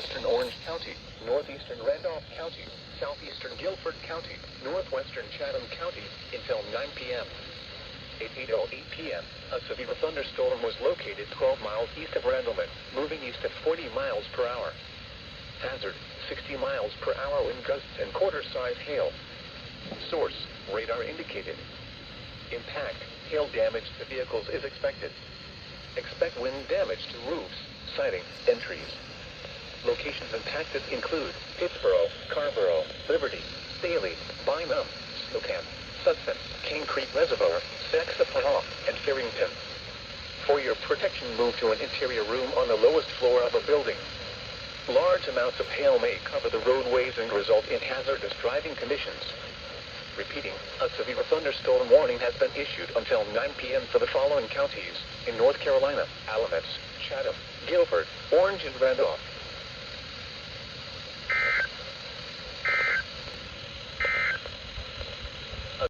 Western Orange County, northeastern Randolph County, southeastern Guilford County, northwestern Chatham County until 9 p.m. At 8:08 p.m., a severe thunderstorm was located 12 miles east of Randleman, moving east at 40 miles per hour. Hazard, 60 miles per hour wind gusts and quarter-size hail. Source, radar indicated. Impact, hail damage to vehicles is expected. Expect wind damage to roofs, siding, and trees. Locations impacted include Pittsboro, Carrboro, Liberty, Staley, Bynum, Snowcamp, Sutphen, King Creek Reservoir, Saxapahaw, and Farrington. For your protection, move to an interior room on the lowest floor of a building. Large amounts of hail may cover the roadways and result in hazardous driving conditions. Repeating, a severe thunderstorm warning has been issued until 9 p.m. for the following counties in North Carolina: Alamance, Chatham, Guilford, Orange, and Randolph.